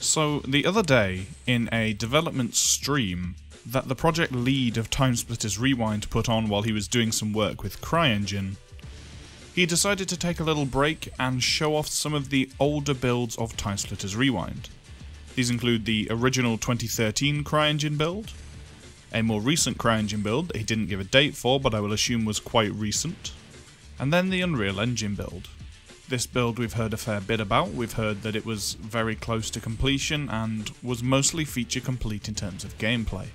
So the other day, in a development stream that the project lead of TimeSplitters Rewind put on while he was doing some work with CryEngine, he decided to take a little break and show off some of the older builds of TimeSplitters Rewind. These include the original 2013 CryEngine build, a more recent CryEngine build that he didn't give a date for but I will assume was quite recent, and then the Unreal Engine build. This build we've heard a fair bit about. We've heard that it was very close to completion and was mostly feature complete in terms of gameplay.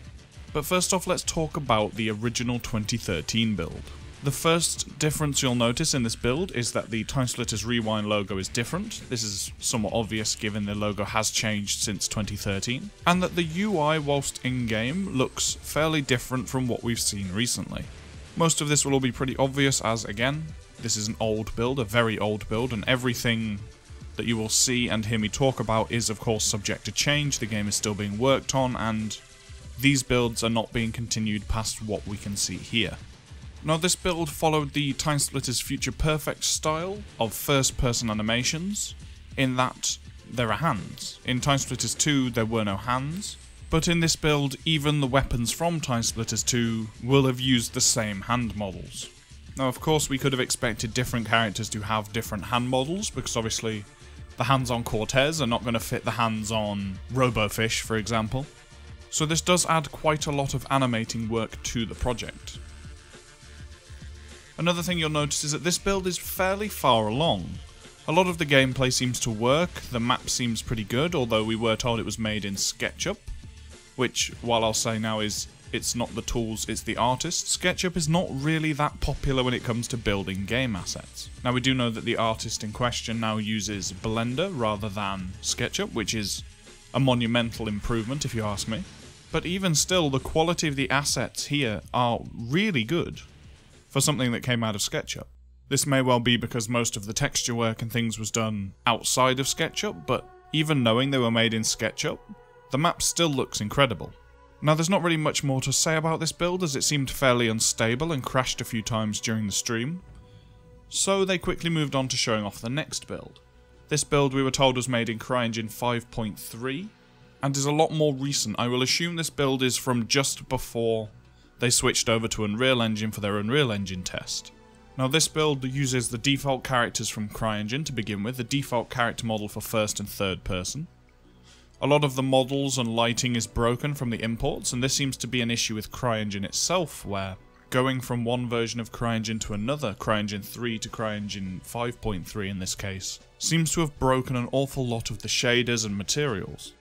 But first off, let's talk about the original 2013 build. The first difference you'll notice in this build is that the TimeSplitters Rewind logo is different. This is somewhat obvious given the logo has changed since 2013, and that the UI whilst in-game looks fairly different from what we've seen recently. Most of this will all be pretty obvious as, again, this is an old build, a very old build, and everything that you will see and hear me talk about is of course subject to change. The game is still being worked on, and these builds are not being continued past what we can see here. Now, this build followed the TimeSplitters Future Perfect style of first-person animations, in that there are hands. In TimeSplitters 2 there were no hands, but in this build even the weapons from TimeSplitters 2 will have used the same hand models. Now, of course, we could have expected different characters to have different hand models, because obviously the hands on Cortez are not going to fit the hands on Robofish, for example. So this does add quite a lot of animating work to the project. Another thing you'll notice is that this build is fairly far along. A lot of the gameplay seems to work, the map seems pretty good, although we were told it was made in SketchUp, which, while I'll say now is it's not the tools, it's the artists. SketchUp is not really that popular when it comes to building game assets. Now, we do know that the artist in question now uses Blender rather than SketchUp, which is a monumental improvement if you ask me. But even still, the quality of the assets here are really good for something that came out of SketchUp. This may well be because most of the texture work and things was done outside of SketchUp, but even knowing they were made in SketchUp, the map still looks incredible. Now, there's not really much more to say about this build, as it seemed fairly unstable and crashed a few times during the stream, so they quickly moved on to showing off the next build. This build we were told was made in CryEngine 5.3, and is a lot more recent. I will assume this build is from just before they switched over to Unreal Engine for their Unreal Engine test. Now, this build uses the default characters from CryEngine to begin with, the default character model for first and third person. A lot of the models and lighting is broken from the imports, and this seems to be an issue with CryEngine itself, where going from one version of CryEngine to another, CryEngine 3 to CryEngine 5.3 in this case, seems to have broken an awful lot of the shaders and materials.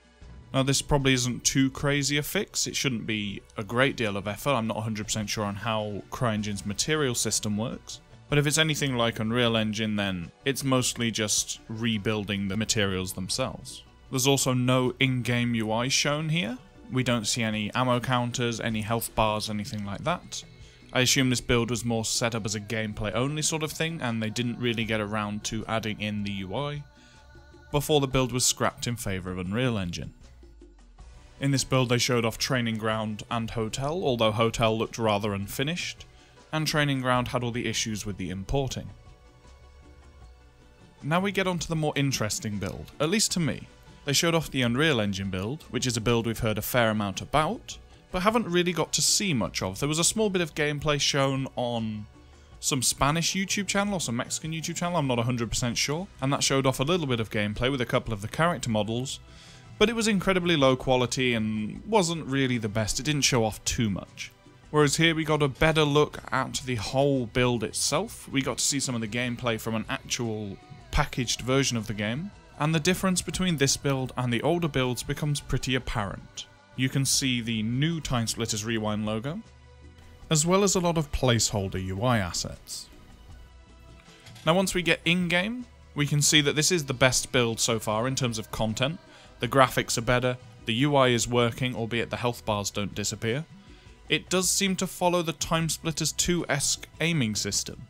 Now, this probably isn't too crazy a fix, it shouldn't be a great deal of effort. I'm not 100% sure on how CryEngine's material system works, but if it's anything like Unreal Engine, then it's mostly just rebuilding the materials themselves. There's also no in-game UI shown here. We don't see any ammo counters, any health bars, anything like that. I assume this build was more set up as a gameplay only sort of thing, and they didn't really get around to adding in the UI before the build was scrapped in favour of Unreal Engine. In this build they showed off Training Ground and Hotel, although Hotel looked rather unfinished, and Training Ground had all the issues with the importing. Now we get on to the more interesting build, at least to me. They showed off the Unreal Engine build, which is a build we've heard a fair amount about, but haven't really got to see much of. There was a small bit of gameplay shown on some Spanish YouTube channel or some Mexican YouTube channel, I'm not 100% sure, and that showed off a little bit of gameplay with a couple of the character models, but it was incredibly low quality and wasn't really the best. It didn't show off too much. Whereas here we got a better look at the whole build itself. We got to see some of the gameplay from an actual packaged version of the game, and the difference between this build and the older builds becomes pretty apparent. You can see the new TimeSplitters Rewind logo, as well as a lot of placeholder UI assets. Now, once we get in-game, we can see that this is the best build so far in terms of content. The graphics are better, the UI is working, albeit the health bars don't disappear. It does seem to follow the TimeSplitters 2-esque aiming system,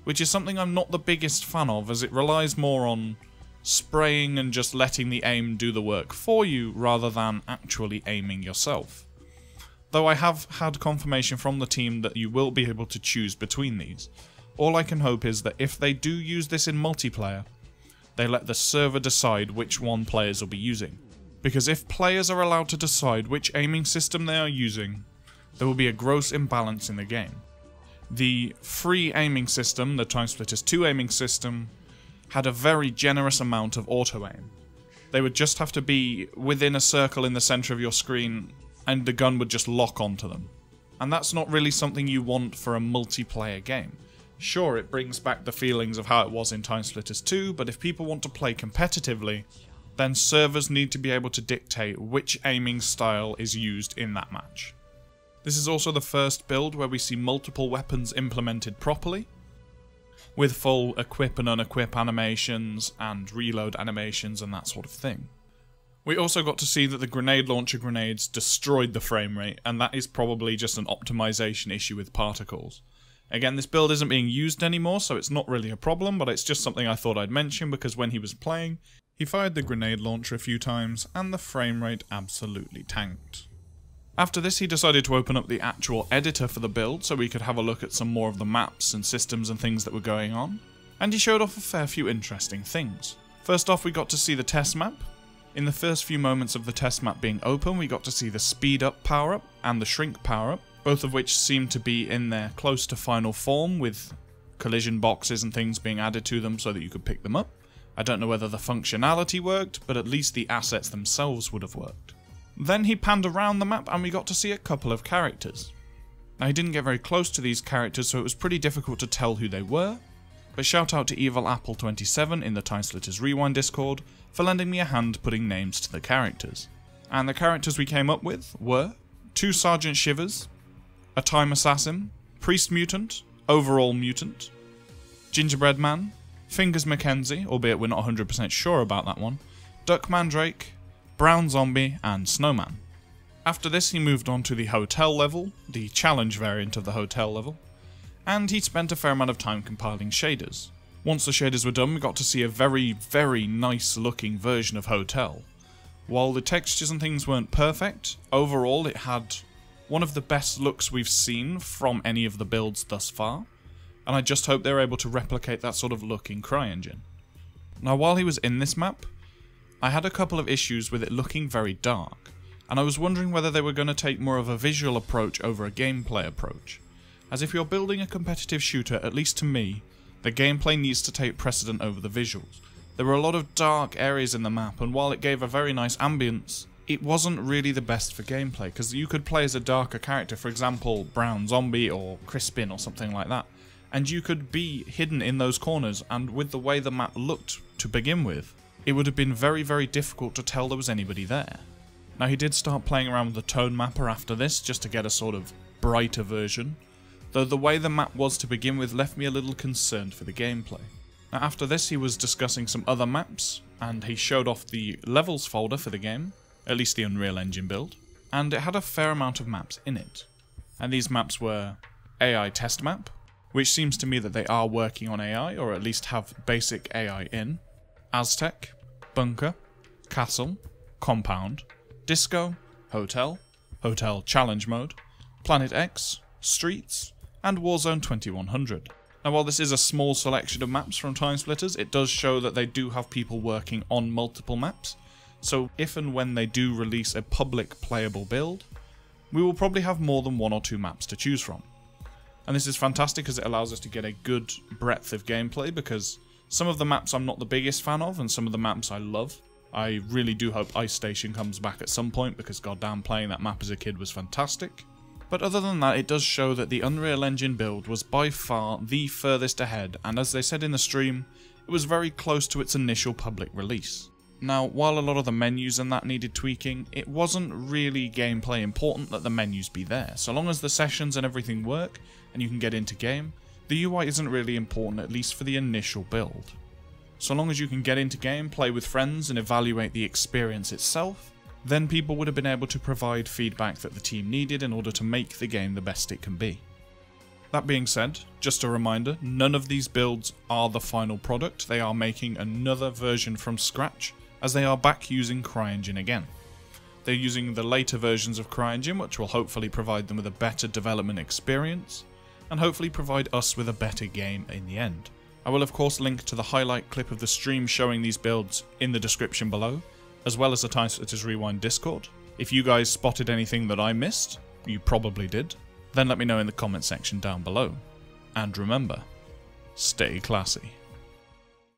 which is something I'm not the biggest fan of, as it relies more on spraying and just letting the aim do the work for you rather than actually aiming yourself. Though I have had confirmation from the team that you will be able to choose between these. All I can hope is that if they do use this in multiplayer, they let the server decide which one players will be using. because if players are allowed to decide which aiming system they are using, there will be a gross imbalance in the game. The free aiming system, the TimeSplitters 2 aiming system, had a very generous amount of auto-aim. They would just have to be within a circle in the centre of your screen and the gun would just lock onto them. And that's not really something you want for a multiplayer game. Sure, it brings back the feelings of how it was in TimeSplitters 2, but if people want to play competitively, then servers need to be able to dictate which aiming style is used in that match. This is also the first build where we see multiple weapons implemented properly, with full equip and unequip animations and reload animations and that sort of thing. We also got to see that the grenade launcher grenades destroyed the frame rate, and that is probably just an optimization issue with particles. Again, this build isn't being used anymore, so it's not really a problem, but it's just something I thought I'd mention because when he was playing, he fired the grenade launcher a few times and the frame rate absolutely tanked. After this, he decided to open up the actual editor for the build so we could have a look at some more of the maps and systems and things that were going on, and he showed off a fair few interesting things. First off, we got to see the test map. In the first few moments of the test map being open, we got to see the speed up power-up and the shrink power-up, both of which seem to be in their close to final form with collision boxes and things being added to them so that you could pick them up. I don't know whether the functionality worked, but at least the assets themselves would have worked. Then he panned around the map and we got to see a couple of characters. Now he didn't get very close to these characters, so it was pretty difficult to tell who they were, but shout out to EvilApple27 in the TimeSplitters Rewind Discord for lending me a hand putting names to the characters. And the characters we came up with were 2 Sergeant Shivers, a Time Assassin, Priest Mutant, Overall Mutant, Gingerbread Man, Fingers Mackenzie, albeit we're not 100% sure about that one, Duck Mandrake, Brown Zombie, and Snowman. After this he moved on to the hotel level, the challenge variant of the hotel level, and he spent a fair amount of time compiling shaders. Once the shaders were done, we got to see a very, very nice looking version of Hotel. While the textures and things weren't perfect, overall it had one of the best looks we've seen from any of the builds thus far, and I just hope they're able to replicate that sort of look in CryEngine. Now while he was in this map, I had a couple of issues with it looking very dark, and I was wondering whether they were going to take more of a visual approach over a gameplay approach, as if you're building a competitive shooter, at least to me, the gameplay needs to take precedent over the visuals. There were a lot of dark areas in the map, and while it gave a very nice ambience, it wasn't really the best for gameplay, because you could play as a darker character, for example Brown Zombie or Crispin or something like that, and you could be hidden in those corners, and with the way the map looked to begin with, it would have been very, very difficult to tell there was anybody there. Now he did start playing around with the tone mapper after this, just to get a sort of brighter version, though the way the map was to begin with left me a little concerned for the gameplay. Now after this he was discussing some other maps, and he showed off the levels folder for the game, at least the Unreal Engine build, and it had a fair amount of maps in it. And these maps were AI Test Map, which seems to me that they are working on AI, or at least have basic AI in, Aztec, Bunker, Castle, Compound, Disco, Hotel, Hotel Challenge Mode, Planet X, Streets, and Warzone 2100. Now while this is a small selection of maps from TimeSplitters, it does show that they do have people working on multiple maps, so if and when they do release a public playable build, we will probably have more than 1 or 2 maps to choose from. And this is fantastic because it allows us to get a good breadth of gameplay, because some of the maps I'm not the biggest fan of, and some of the maps I love. I really do hope Ice Station comes back at some point, because goddamn, playing that map as a kid was fantastic. But other than that, it does show that the Unreal Engine build was by far the furthest ahead, and as they said in the stream, it was very close to its initial public release. Now, while a lot of the menus and that needed tweaking, it wasn't really gameplay important that the menus be there. So long as the sessions and everything work, and you can get into game, the UI isn't really important, at least for the initial build. So long as you can get into game, play with friends, and evaluate the experience itself, then people would have been able to provide feedback that the team needed in order to make the game the best it can be. That being said, just a reminder, none of these builds are the final product. They are making another version from scratch, as they are back using CryEngine again. They're using the later versions of CryEngine, which will hopefully provide them with a better development experience, and hopefully provide us with a better game in the end. I will of course link to the highlight clip of the stream showing these builds in the description below, as well as the TimeSplitters Rewind Discord. If you guys spotted anything that I missed, you probably did, then let me know in the comment section down below. And remember, stay classy.